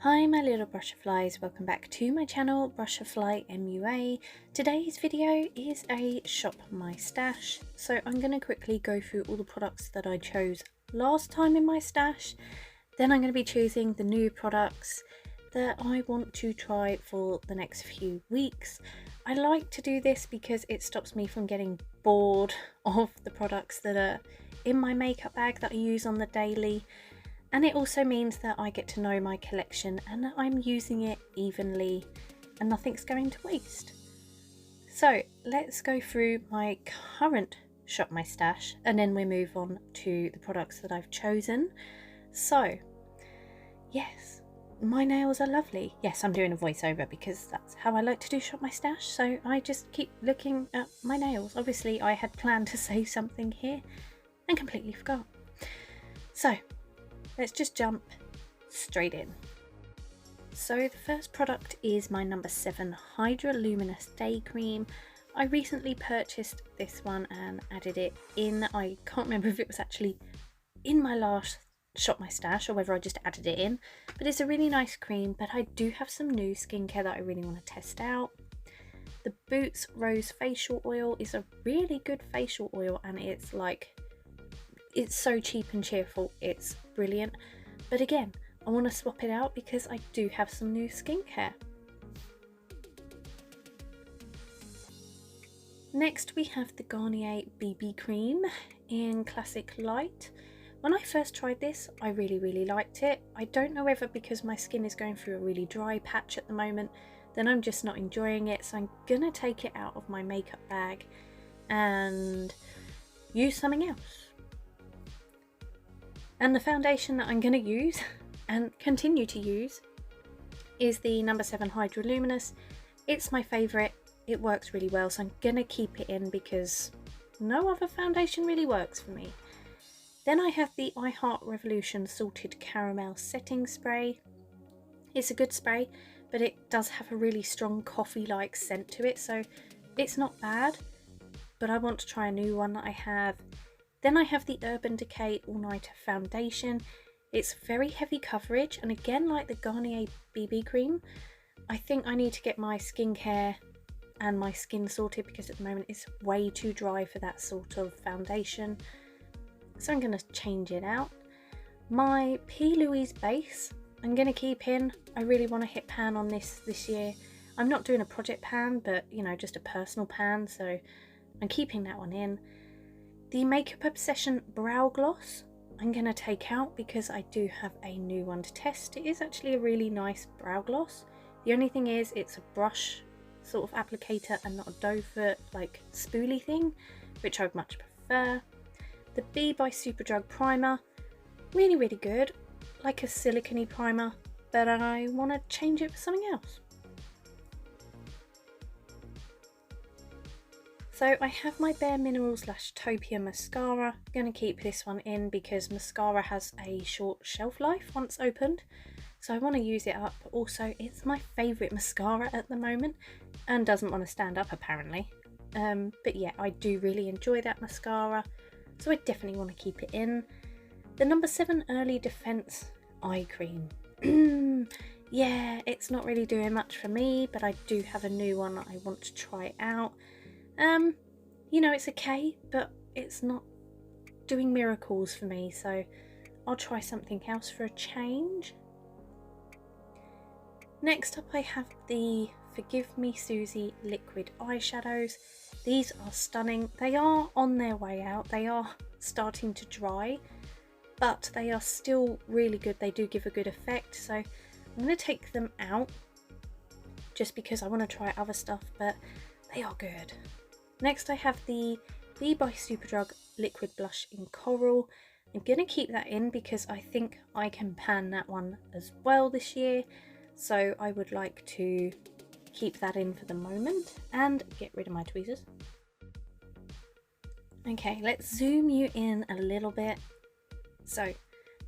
Hi my little Brushflies, welcome back to my channel Brushfly MUA. Today's video is a shop my stash, so I'm going to quickly go through all the products that I chose last time in my stash. Then I'm going to be choosing the new products that I want to try for the next few weeks. I like to do this because it stops me from getting bored of the products that are in my makeup bag that I use on the daily. And it also means that I get to know my collection and that I'm using it evenly and nothing's going to waste. So let's go through my current shop my stash and then we'll move on to the products that I've chosen. So yes, my nails are lovely. Yes, I'm doing a voiceover because that's how I like to do shop my stash. So I just keep looking at my nails. Obviously I had planned to say something here and completely forgot. So let's just jump straight in. So the first product is my number 7 Hydra Luminous Day Cream. I recently purchased this one and added it in. I can't remember if it was actually in my last shop my stash or whether I just added it in, but it's a really nice cream. But I do have some new skincare that I really want to test out. The Boots Rose Facial Oil is a really good facial oil and it's so cheap and cheerful, it's brilliant. But again, I want to swap it out because I do have some new skincare. Next we have the Garnier BB Cream in Classic Light. When I first tried this, I really liked it. I don't know whether because my skin is going through a really dry patch at the moment, then I'm just not enjoying it. So I'm gonna take it out of my makeup bag and use something else. And the foundation that I'm going to use and continue to use is the number 7 Hydra Luminous. It's my favourite, it works really well, so I'm going to keep it in because no other foundation really works for me. Then I have the I Heart Revolution Salted Caramel Setting Spray. It's a good spray, but it does have a really strong coffee-like scent to it, so it's not bad, but I want to try a new one that I have. Then I have the Urban Decay All Nighter Foundation. It's very heavy coverage, and again, like the Garnier BB Cream, I think I need to get my skincare and my skin sorted because at the moment it's way too dry for that sort of foundation. So I'm going to change it out. My P. Louise base, I'm going to keep in. I really want to hit pan on this year. I'm not doing a project pan, but you know, just a personal pan, so I'm keeping that one in. The Makeup Obsession Brow Gloss I'm going to take out because I do have a new one to test. It is actually a really nice brow gloss. The only thing is it's a brush sort of applicator and not a doe foot like spoolie thing, which I would much prefer. The B by Superdrug Primer, really good, like a silicone primer, but I want to change it for something else. So I have my Bare Minerals Lashtopia Mascara. I'm going to keep this one in because mascara has a short shelf life once opened. So I want to use it up. Also, it's my favourite mascara at the moment and doesn't want to stand up apparently. But yeah, I do really enjoy that mascara. So I definitely want to keep it in. The number 7 Early Defense Eye Cream. Yeah, it's not really doing much for me, but I do have a new one that I want to try out. You know, it's okay, but it's not doing miracles for me, so I'll try something else for a change. Next up I have the Forgive Me Susie liquid eyeshadows. These are stunning. They are on their way out. They are starting to dry, but they are still really good. They do give a good effect, so I'm going to take them out just because I want to try other stuff, but they are good. Next I have the B by Superdrug Liquid Blush in Coral. I'm going to keep that in because I think I can pan that one as well this year. So I would like to keep that in for the moment and get rid of my tweezers. Okay, let's zoom you in a little bit. So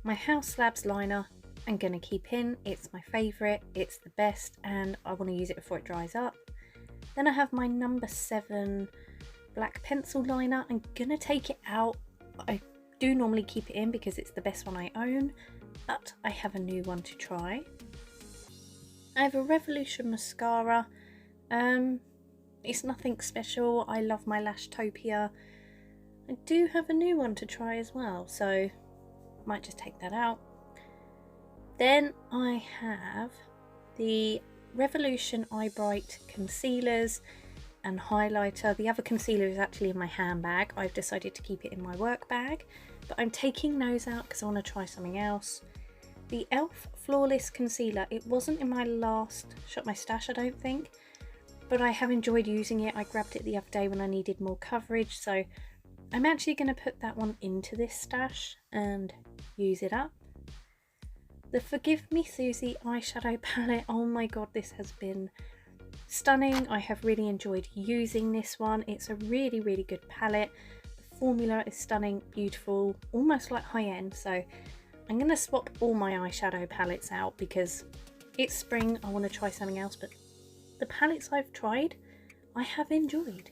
my House Labs liner I'm going to keep in. It's my favourite, it's the best, and I want to use it before it dries up. Then I have my number 7 black pencil liner. I'm gonna take it out. I do normally keep it in because it's the best one I own, but I have a new one to try. I have a Revolution mascara. It's nothing special. I love my Lashtopia. I do have a new one to try as well, so might just take that out. Then I have the Revolution Eyebrite concealers and highlighter. The other concealer is actually in my handbag. I've decided to keep it in my work bag, but I'm taking those out because I want to try something else. The e.l.f. Flawless Concealer. It wasn't in my last Shop My Stash, I don't think, but I have enjoyed using it. I grabbed it the other day when I needed more coverage, so I'm actually going to put that one into this stash and use it up. The Forgive Me Susie eyeshadow palette. Oh my god, this has been stunning. I have really enjoyed using this one. It's a really, really good palette. The formula is stunning, beautiful, almost like high-end, so I'm going to swap all my eyeshadow palettes out because it's spring. I want to try something else, but the palettes I've tried, I have enjoyed.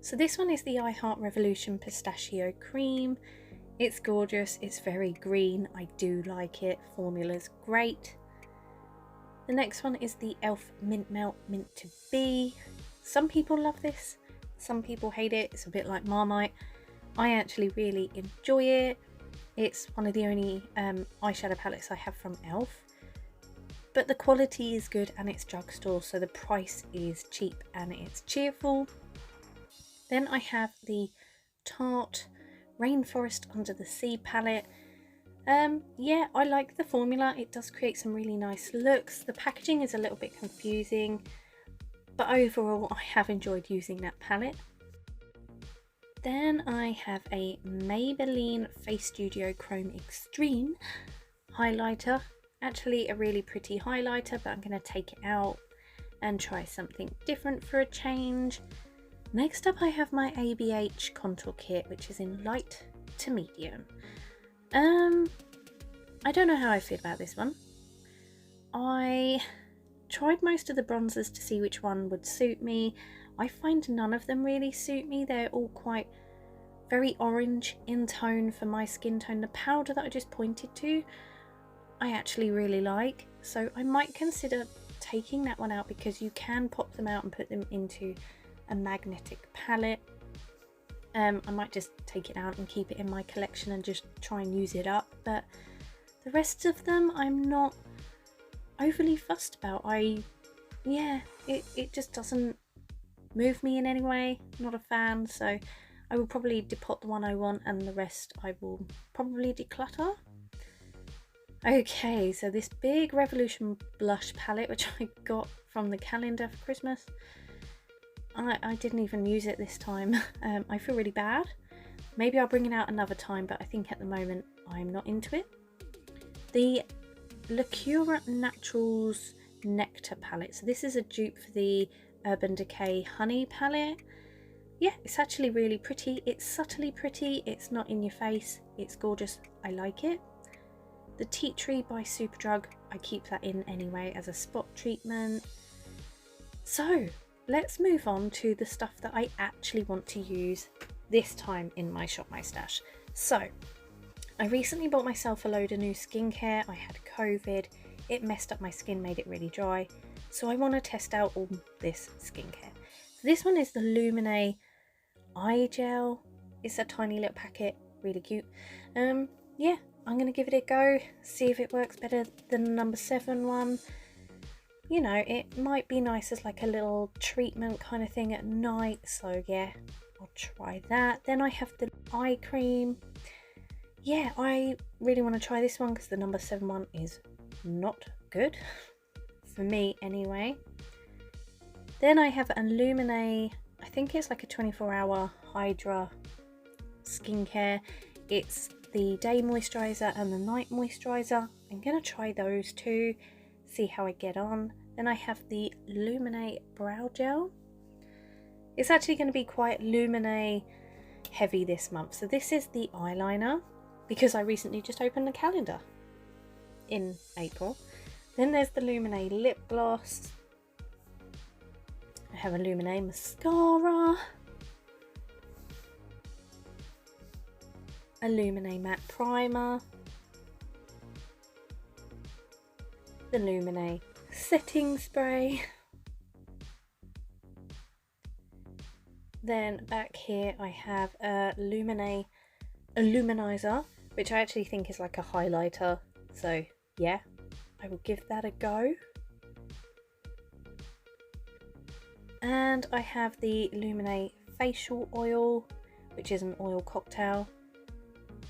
So this one is the I Heart Revolution Pistachio Cream. It's gorgeous. It's very green. I do like it. Formula's great. The next one is the e.l.f. Mint Melt Mint to Be. Some people love this. Some people hate it. It's a bit like Marmite. I actually really enjoy it. It's one of the only eyeshadow palettes I have from e.l.f. But the quality is good and it's drugstore, so the price is cheap and it's cheerful. Then I have the Tarte Rainforest Under the Sea palette. Yeah, I like the formula. It does create some really nice looks. The packaging is a little bit confusing, but overall I have enjoyed using that palette. Then I have a Maybelline Face Studio Chrome Extreme highlighter. Actually a really pretty highlighter, but I'm going to take it out and try something different for a change. Next up I have my Abh Contour Kit, which is in light to medium. I don't know how I feel about this one. I tried most of the bronzers to see which one would suit me. I find none of them really suit me. They're all quite very orange in tone for my skin tone. The powder that I just pointed to, I actually really like. So I might consider taking that one out because you can pop them out and put them into a magnetic palette. I might just take it out and keep it in my collection and just try and use it up. But the rest of them I'm not overly fussed about. Yeah, it just doesn't move me in any way. Not a fan, so I will probably depot the one I want and the rest I will probably declutter. Okay, so this big Revolution blush palette, which I got from the calendar for Christmas, I didn't even use it this time. I feel really bad. Maybe I'll bring it out another time, but I think at the moment I'm not into it. The Liqueur Naturals Nectar palette. So this is a dupe for the Urban Decay Honey palette. Yeah, it's actually really pretty. It's subtly pretty. It's not in your face. It's gorgeous. I like it. The Tea Tree by Superdrug. I keep that in anyway as a spot treatment. So let's move on to the stuff that I actually want to use this time in my Shop My Stash. So I recently bought myself a load of new skincare. I had COVID. It messed up my skin, made it really dry. So I want to test out all this skincare. So this one is the Luminaire Eye Gel. It's a tiny little packet, really cute. Yeah, I'm going to give it a go, see if it works better than the number 7 one. You know, it might be nice as like a little treatment kind of thing at night. So yeah, I'll try that. Then I have the eye cream. Yeah, I really want to try this one because the number 7 one is not good. For me anyway. Then I have an Illuminae, I think it's like a 24-hour Hydra skincare. It's the day moisturizer and the night moisturizer. I'm going to try those two, see how I get on. Then I have the Luminaite Brow Gel. It's actually going to be quite Luminae heavy this month. So this is the eyeliner because I recently just opened the calendar in April. Then there's the Luminae lip gloss. I have a Luminae mascara, a Luminae matte primer, the Luminae setting spray. Then back here I have a Luminae Illuminizer, which I actually think is like a highlighter, so yeah, I will give that a go. And I have the Luminate Facial Oil, which is an oil cocktail.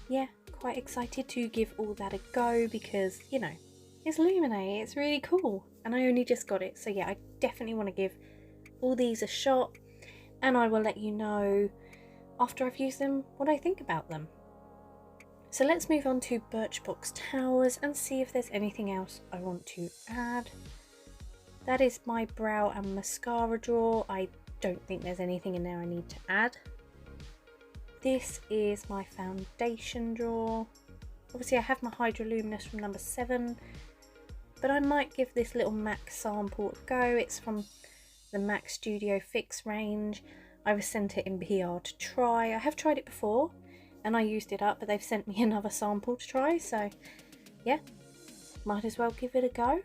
Yeah, quite excited to give all that a go because, you know, it's Luminae, it's really cool, and I only just got it, so yeah, I definitely want to give all these a shot, and I will let you know after I've used them what I think about them. So let's move on to Birchbox Towers and see if there's anything else I want to add. That is my brow and mascara drawer. I don't think there's anything in there I need to add. This is my foundation drawer. Obviously I have my Hydra Luminous from number 7, but I might give this little MAC sample a go. It's from the MAC Studio Fix range. I was sent it in PR to try. I have tried it before and I used it up, but they've sent me another sample to try, so yeah, might as well give it a go.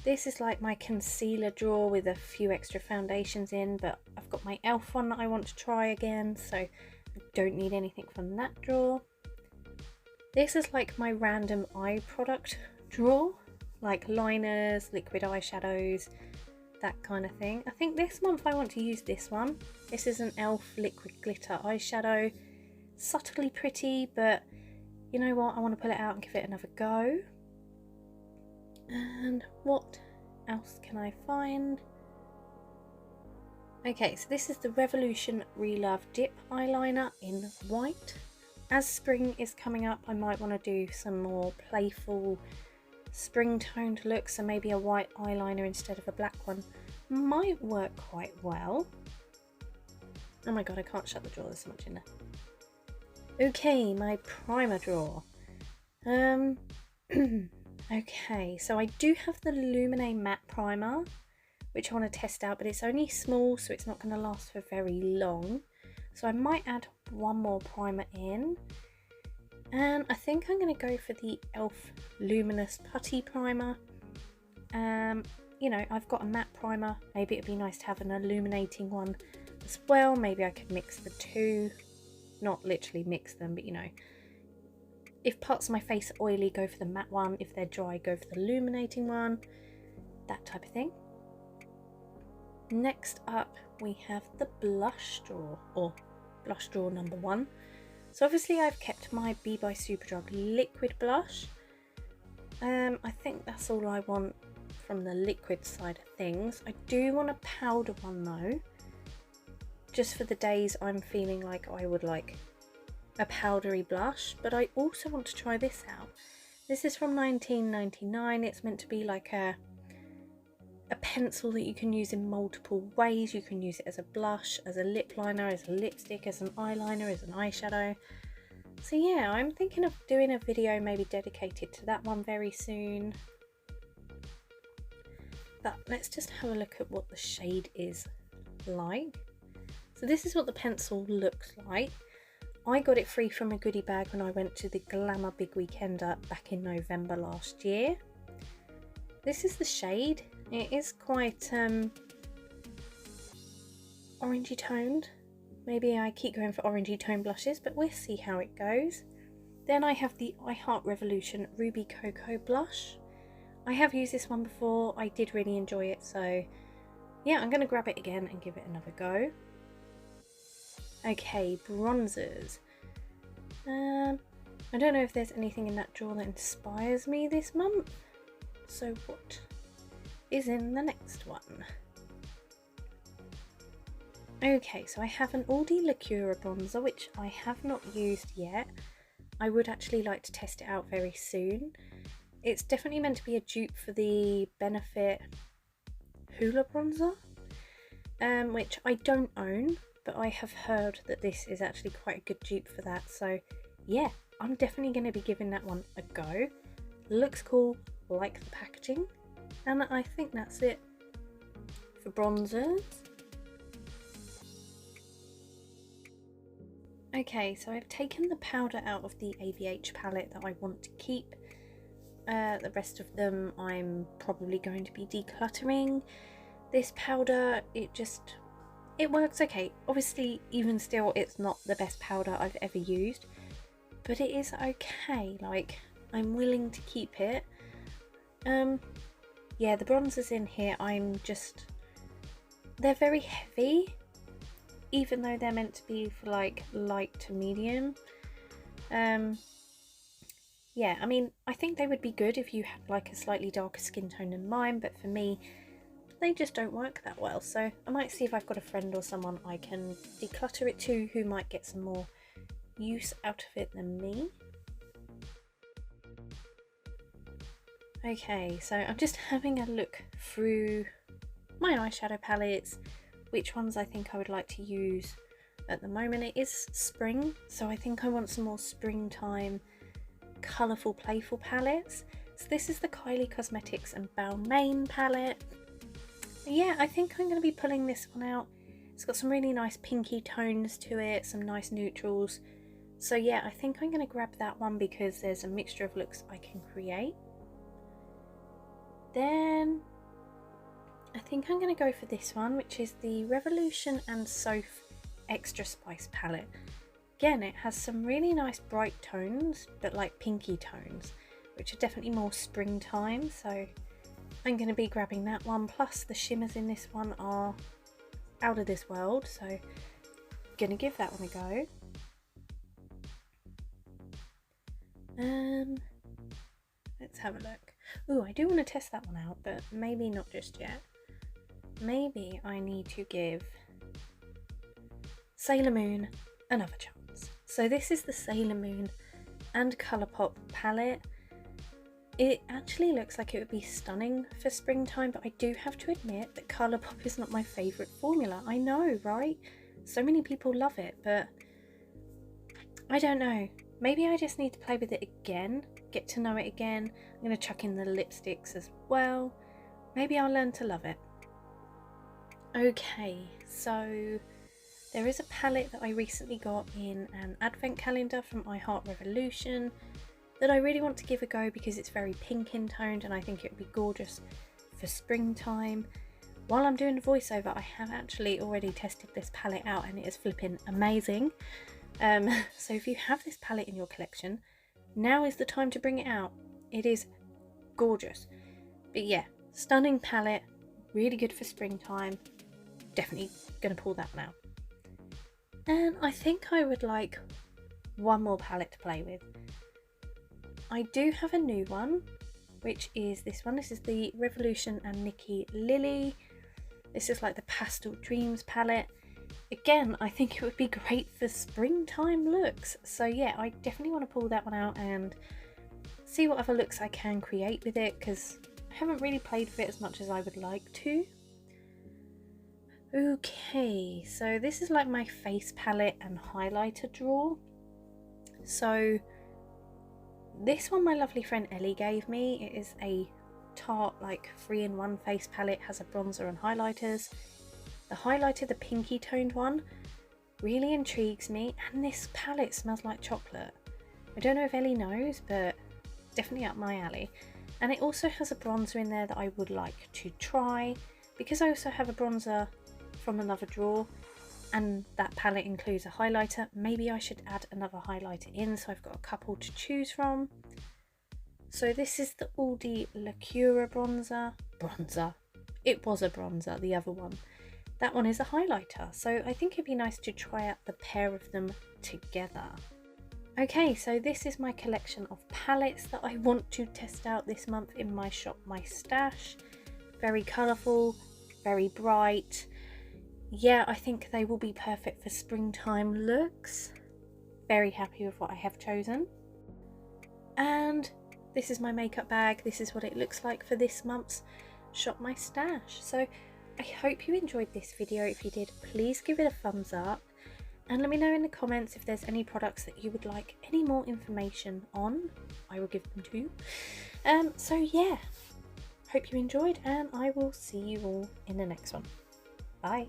This is like my concealer drawer with a few extra foundations in, but I've got my e.l.f. one that I want to try again, so I don't need anything from that drawer. This is like my random eye product drawer, like liners, liquid eyeshadows, that kind of thing. I think this month I want to use this one. This is an e.l.f. liquid glitter eyeshadow. Subtly pretty, but you know what, I want to pull it out and give it another go. And what else can I find? Okay, so this is the Revolution Relove Dip eyeliner in white. As spring is coming up, I might want to do some more playful spring toned looks, so maybe a white eyeliner instead of a black one might work quite well. Oh my god, I can't shut the drawer, there's so much in there. Okay, my primer drawer. Okay, so I do have the Illuminae matte primer, which I want to test out, but it's only small, so it's not going to last for very long. So I might add one more primer in. And I think I'm going to go for the e.l.f. Luminous Putty Primer. You know, I've got a matte primer. Maybe it'd be nice to have an illuminating one as well. Maybe I could mix the two. Not literally mix them, but you know. If parts of my face are oily, go for the matte one. If they're dry, go for the illuminating one. That type of thing. Next up, we have the blush drawer, or blush drawer number 1. So obviously I've kept my Be by Superdrug liquid blush. I think that's all I want from the liquid side of things. I do want a powder one though, just for the days I'm feeling like I would like a powdery blush, but I also want to try this out. This is from 1999. It's meant to be like a pencil that you can use in multiple ways. You can use it as a blush, as a lip liner, as a lipstick, as an eyeliner, as an eyeshadow. So yeah, I'm thinking of doing a video maybe dedicated to that one very soon. But let's just have a look at what the shade is like. So this is what the pencil looks like. I got it free from a goodie bag when I went to the Glamour Big Weekender back in November last year. This is the shade. It is quite orangey toned. Maybe I keep going for orangey toned blushes, but we'll see how it goes. Then I have the I Heart Revolution Ruby Cocoa blush. I have used this one before. I did really enjoy it, so yeah, I'm going to grab it again and give it another go. Okay, bronzers. I don't know if there's anything in that drawer that inspires me this month. So what is in the next one? Okay, so I have an Aldi Liqueur Bronzer, which I have not used yet. I would actually like to test it out very soon. It's definitely meant to be a dupe for the Benefit Hoola Bronzer, which I don't own, but I have heard that this is actually quite a good dupe for that. So yeah, I'm definitely going to be giving that one a go. Looks cool, like the packaging, and I think that's it for bronzers. Okay, so I've taken the powder out of the ABH palette that I want to keep. The rest of them I'm probably going to be decluttering. This powder, it works okay. Obviously, even still, it's not the best powder I've ever used, but it is okay. Like, I'm willing to keep it. Yeah, the bronzers in here, they're very heavy, even though they're meant to be for like light to medium. Yeah, I mean, I think they would be good if you had like a slightly darker skin tone than mine, but for me, they just don't work that well. So I might see if I've got a friend or someone I can declutter it to who might get some more use out of it than me. Okay, so I'm just having a look through my eyeshadow palettes, which ones I think I would like to use at the moment. It is spring, so I think I want some more springtime colourful, playful palettes. So this is the Kylie Cosmetics and Balmain palette. Yeah, I think I'm going to be pulling this one out. It's got some really nice pinky tones to it, some nice neutrals. So yeah, I think I'm going to grab that one because there's a mixture of looks I can create. Then I think I'm going to go for this one, which is the Revolution and Soph Extra Spice palette. Again, it has some really nice bright tones, but like pinky tones, which are definitely more springtime. So I'm going to be grabbing that one. Plus the shimmers in this one are out of this world, so I'm going to give that one a go. Let's have a look. Ooh, I do want to test that one out, but maybe not just yet. Maybe I need to give Sailor Moon another chance. So this is the Sailor Moon and Colourpop palette. It actually looks like it would be stunning for springtime, but I do have to admit that Colourpop is not my favourite formula. I know, right? So many people love it, but I don't know. Maybe I just need to play with it again, get to know it again. I'm going to chuck in the lipsticks as well. Maybe I'll learn to love it. Okay, so there is a palette that I recently got in an advent calendar from I Heart Revolution that I really want to give a go because it's very pink in toned and I think it would be gorgeous for springtime. While I'm doing the voiceover, I have actually already tested this palette out and it is flipping amazing. So if you have this palette in your collection, now is the time to bring it out. It is gorgeous. But yeah, stunning palette, really good for springtime. Definitely going to pull that one out. And I think I would like one more palette to play with. I do have a new one, which is this one. This is the Revolution and Nikki Lily. This is like the Pastel Dreams palette. Again, I think it would be great for springtime looks. So yeah, I definitely want to pull that one out and see what other looks I can create with it, because I haven't really played with it as much as I would like to. Okay, so this is like my face palette and highlighter drawer. So this one my lovely friend Ellie gave me. It is a Tarte like 3-in-1 face palette, has a bronzer and highlighters. The highlighter, the pinky toned one, really intrigues me, and this palette smells like chocolate. I don't know if Ellie knows, but definitely up my alley. And it also has a bronzer in there that I would like to try, because I also have a bronzer from another drawer and that palette includes a highlighter. Maybe I should add another highlighter in, so I've got a couple to choose from. So this is the Aldi Liqueur Bronzer. It was a bronzer, the other one. That one is a highlighter, so I think it'd be nice to try out the pair of them together. Okay, so this is my collection of palettes that I want to test out this month in my shop, my stash. Very colourful, very bright. Yeah, I think they will be perfect for springtime looks. Very happy with what I have chosen. And this is my makeup bag. This is what it looks like for this month's Shop My Stash. So I hope you enjoyed this video. If you did, please give it a thumbs up and let me know in the comments if there's any products that you would like any more information on. I will give them to you. So yeah, hope you enjoyed, and I will see you all in the next one. Bye.